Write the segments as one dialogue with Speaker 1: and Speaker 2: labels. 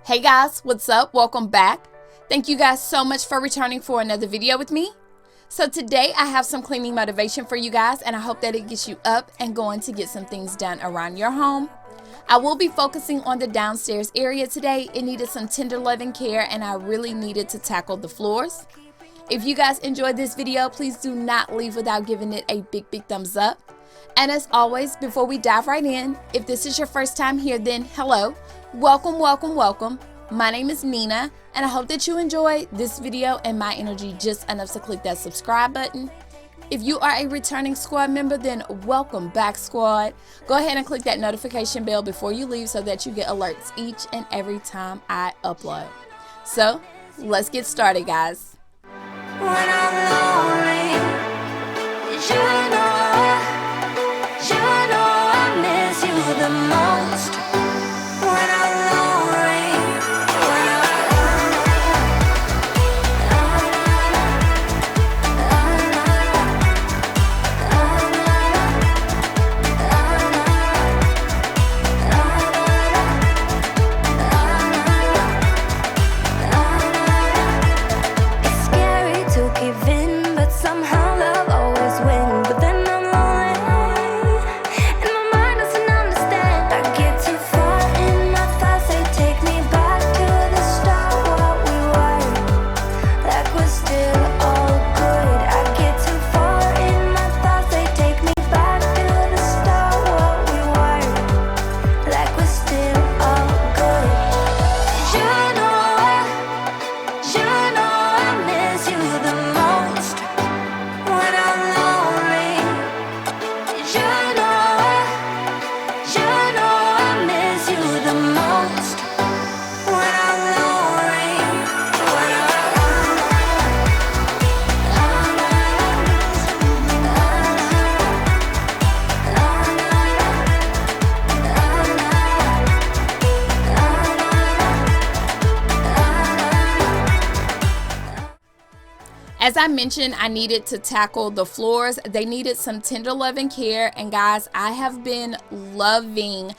Speaker 1: Hey guys, what's up? Welcome back. Thank you guys so much for returning for another video with me. So today I have some cleaning motivation for you guys, and I hope that it gets you up and going to get some things done around your home. I will be focusing on the downstairs area today. It needed some tender loving care, and I really needed to tackle the floors. If you guys enjoyed this video, please do not leave without giving it a big thumbs up. And as always, before we dive right in, if this is your first time here, then hello, welcome. My name is Nina, and I hope that you enjoyed this video and my energy just enough to click that subscribe button. If you are a returning squad member, then welcome back, squad. Go ahead and click that notification bell before you leave so that you get alerts each and every time I upload. So let's get started, guys.
Speaker 2: When I'm lonely, you know I miss you the most. When I'm lonely, it's scary to give in, but somehow love always wins. But then I'm lonely, and my mind doesn't understand. I get too far in my thoughts, they take me back to the start, what we were, like we're still all good. I get too far in my thoughts, they take me back to the start, what we were, like we're still all good. You know I miss you the most. When I'm lonely, you know I miss you the most. When I'm lonely,
Speaker 1: As I mentioned, I needed to tackle the floors. They needed some tender loving care, and guys, I have been loving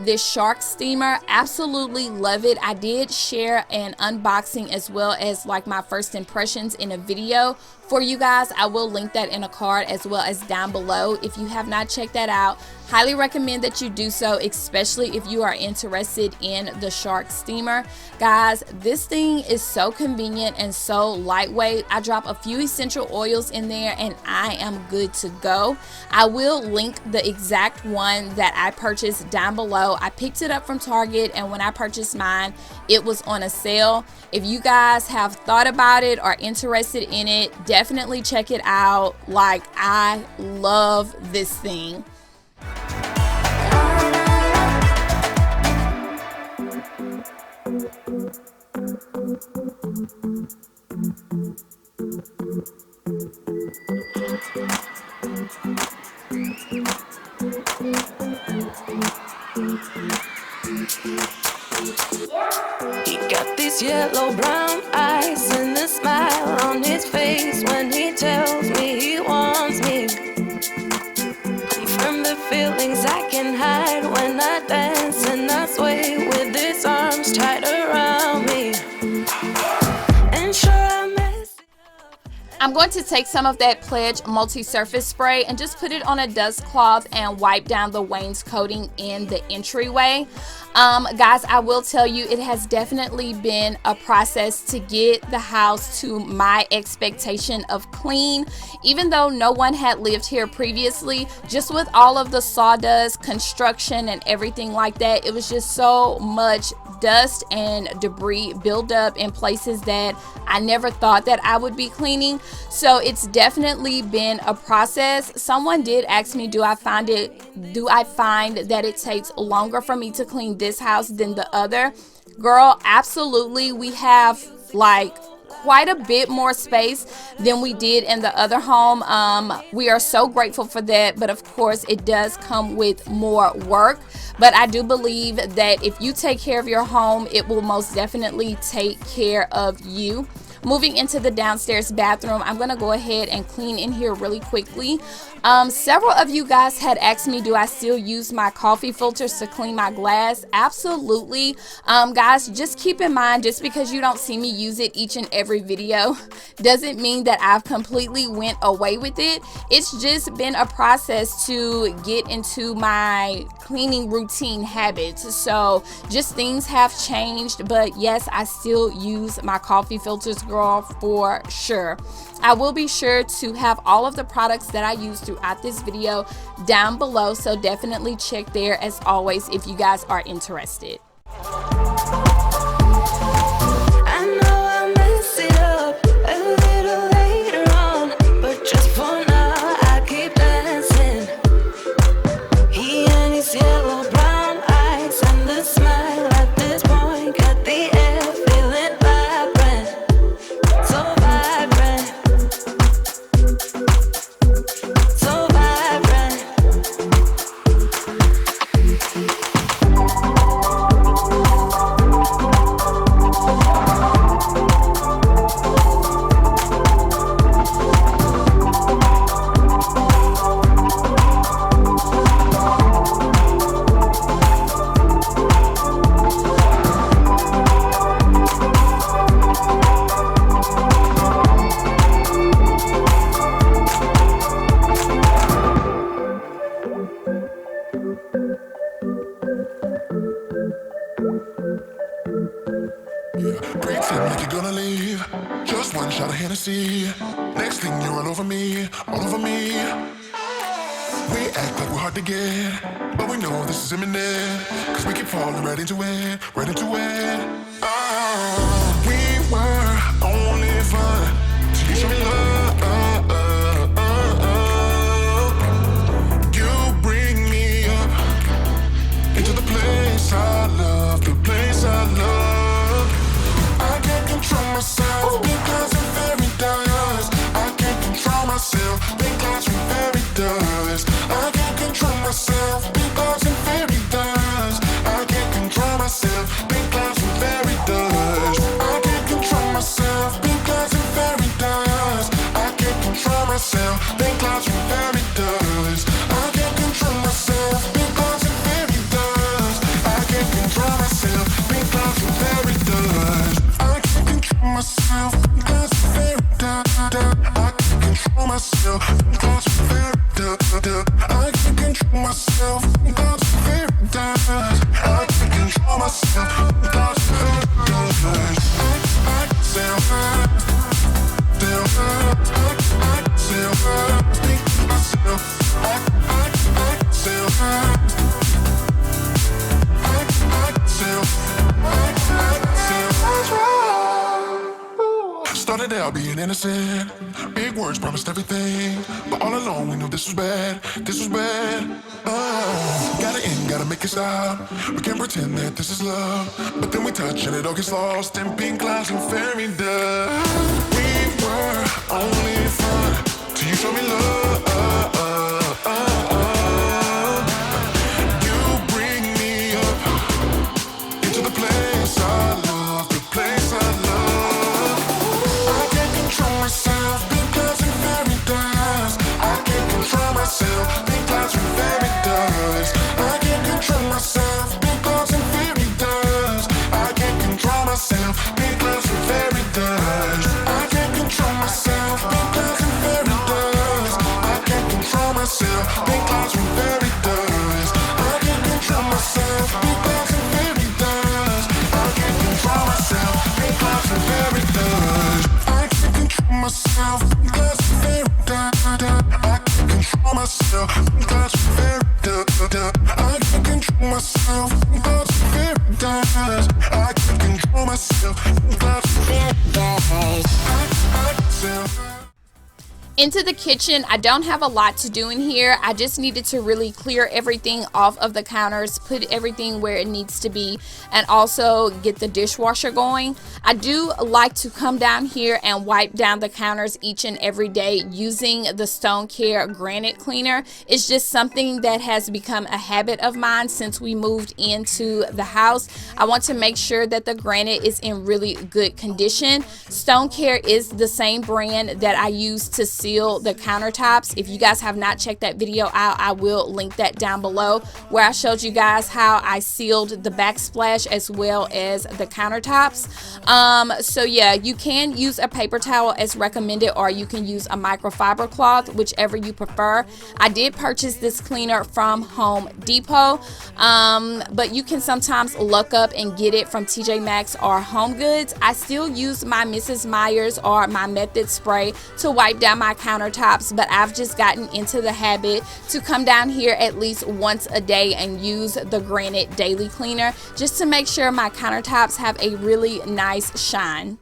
Speaker 1: this shark steamer. Absolutely love it. I did share an unboxing as well as like my first impressions in a video for you guys. I will link that in a card as well as down below. If you have not checked that out, highly recommend that you do so, especially if you are interested in the shark steamer. Guys, this thing is so convenient and so lightweight. I drop a few essential oils in there and I am good to go. I will link the exact one that I purchased down below. I picked it up from Target, and when I purchased mine, it was on a sale. If you guys have thought about it or interested in it, definitely check it out. Like, I love this thing.
Speaker 2: he got these yellow brown eyes and a smile on his face when he tells me he wants me. From the feelings I can hide when I dance and I sway with his arms tight around me. And sure I mess it up.
Speaker 1: I'm going to take some of that Pledge multi-surface spray and just put it on a dust cloth and wipe down the wainscoting in the entryway. Guys, I will tell you, it has definitely been a process to get the house to my expectation of clean. Even though no one had lived here previously, just with all of the sawdust, construction, and everything like that, it was just so much dust and debris build up in places that I never thought that I would be cleaning. So it's definitely been a process. Someone did ask me, do I find that it takes longer for me to clean this house than the other? Girl, absolutely. We have like quite a bit more space than we did in the other home. We are so grateful for that, but of course it does come with more work. But I do believe that if you take care of your home, it will most definitely take care of you. Moving into the downstairs bathroom, I'm gonna go ahead and clean in here really quickly. Several of you guys had asked me, do I still use my coffee filters to clean my glass? Absolutely. Guys, just keep in mind, just because you don't see me use it each and every video doesn't mean that I've completely went away with it. It's just been a process to get into my cleaning routine habits. So just things have changed, but yes, I still use my coffee filters, girl, for sure. I will be sure to have all of the products that I use throughout this video down below, so definitely check there as always if you guys are interested.
Speaker 2: I know I mess it up a little later on, but just for now I keep dancing. He and his yellow brown eyes and the smile at this point got the air feeling vibrant, so vibrant, so vibrant.
Speaker 3: Pretend like you're gonna leave. Just one shot of Hennessy. Next thing you're all over me, all over me. We act like we're hard to get, but we know this is imminent. Cause we keep falling right into it, right into it. Oh, we were only fun till you show me love. You bring me up into the place I love, the place I love. I can't control myself because I'm very dust. I can't control myself because I'm very dust. I can't control myself because I'm very dust. I can't control myself because I'm very dust. I can't control myself because I'm very dust. I can't control myself because I'm very dust. I can't control myself because I'm very dust. I can't control myself because I'm very dust. I can't control myself because I'm very dust. I can't control myself because I'm very dust. I can't control myself because I'm very dust. I can't control myself because I'm very dust. I started out being innocent. Big words promised everything, but all along we knew this was bad. This was bad. Gotta end, gotta make it stop. We can't pretend that this is love, but then we touch and it all gets lost in pink clouds and fairy dust. We were only fun till you show me love. You bring me up into the place I love, the place I love. I can't control myself because I'm very dust. I can't control myself because I'm very dust. I can't control myself because I'm very dust. I can't control myself because I'm very dust. I can't control myself because I'm very dust. I can't control myself because I'm very dust. I can't control myself because I'm very dust. I can't control myself because I'm very dust. I can't control myself because I'm very dust. I can't control myself because I'm very dust. I can't control myself because I'm very dust. I can't control myself because I'm very dust.
Speaker 1: Into the kitchen, I don't have a lot to do in here. I just needed to really clear everything off of the counters, put everything where it needs to be, and also get the dishwasher going. I do like to come down here and wipe down the counters each and every day using the StoneCare Granite cleaner. It's just something that has become a habit of mine since we moved into the house. I want to make sure that the granite is in really good condition. StoneCare is the same brand that I use to seal the countertops. If you guys have not checked that video out, I will link that down below, where I showed you guys how I sealed the backsplash as well as the countertops. So yeah, you can use a paper towel as recommended, or you can use a microfiber cloth, whichever you prefer. I did purchase this cleaner from Home Depot, but you can sometimes look up and get it from TJ Maxx or Home Goods. I still use my Mrs. Meyer's or my Method spray to wipe down my countertops, but I've just gotten into the habit to come down here at least once a day and use the Granite daily cleaner just to make sure my countertops have a really nice shine.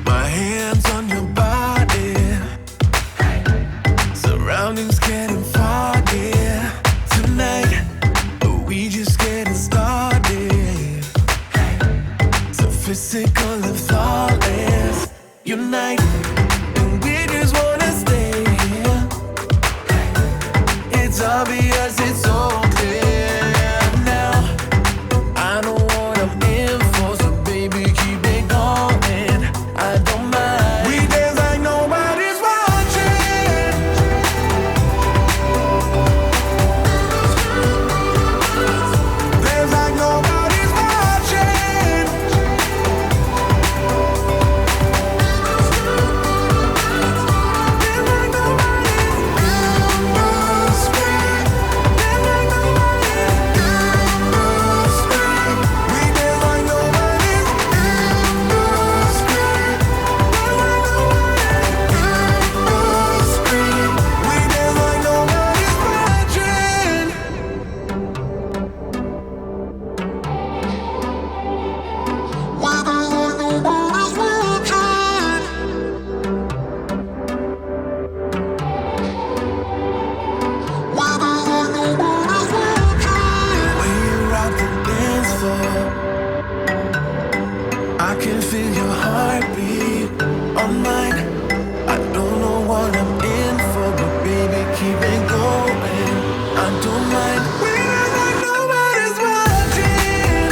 Speaker 3: My hands on your body, surroundings getting foggy tonight. We just getting started. Sophistical and flawless. Unite, and we just wanna stay here. It's obvious, it's so clear now. I know what I'm in for, so baby, keep it going. I don't mind. We dance like nobody's watching. Dance like nobody's watching. Dance like nobody's scream. Dance like nobody's scream. We dance like nobody's scream. Dance like nobody's scream. We dance like nobody's watching. I can feel your heartbeat on mine. I don't know what I'm in for, but baby, keep it going. I don't mind. We dance like nobody's watching.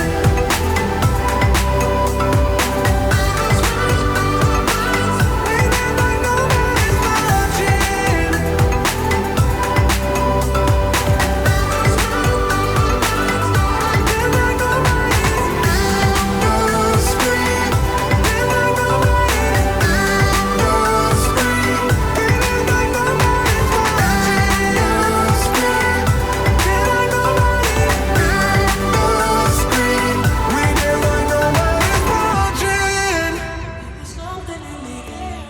Speaker 3: We dance like nobody's watching. Dance like nobody's scream. Dance like nobody's scream. We dance like nobody's watching. Scream. Dance like nobody's scream. We dance like nobody's watching. Something in the air.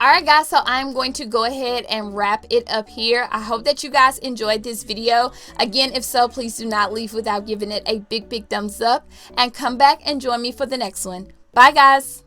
Speaker 1: Alright guys, so I'm going to go ahead and wrap it up here. I hope that you guys enjoyed this video. Again, if so, please do not leave without giving it a big thumbs up, and come back and join me for the next one. Bye guys.